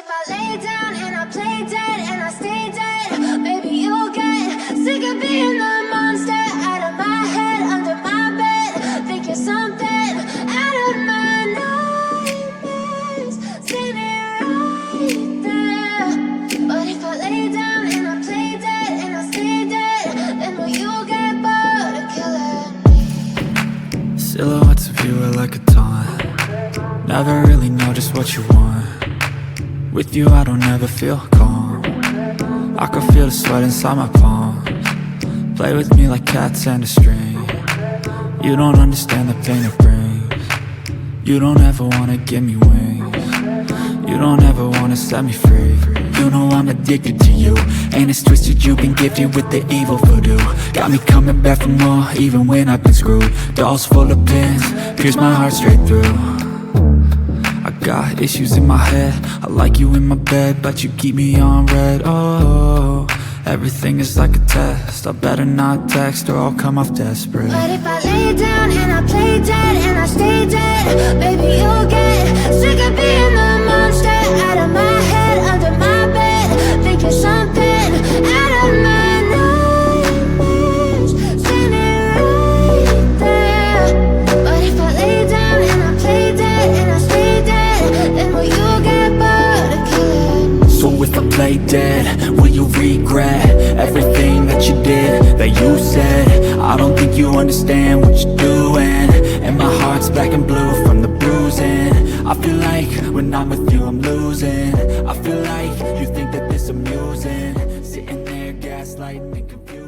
if I lay down and I play dead and I stay dead, maybe you'll get sick of being the monster out of my head, under my bed. Think you're something out of my nightmares, standing right there. But if I lay down and I play dead and I stay dead, then will you get bored of killing me? Silhouettes of you are like a taunt. Never really know just what you want. With you I don't ever feel calm. I can feel the sweat inside my palms. Play with me like cats and a string. You don't understand the pain it brings. You don't ever wanna give me wings. You don't ever wanna set me free. You know I'm addicted to you, and it's twisted, you've been gifted with the evil voodoo. Got me coming back for more, even when I've been screwed. Dolls full of pins, pierce my heart straight through. I got issues in my head, I like you in my bed, but you keep me on red. Oh, everything is like a test, I better not text or I'll come off desperate. But if I lay down and I play dead and I stay dead, maybe you'll get sick of being the monster out of my head, under my bed. Think you're something out of my nightmares, standing right there. But if I lay down and I play dead and I stay dead, then will you get bored of killing me? So if I play dead, will you regret everything that you did, that you said? I don't think you understand what you're doing, and my heart's black and blue from the bruising. I feel like when I'm with you I'm losing. I feel like you think that this amusing, sitting there gaslighting and confused.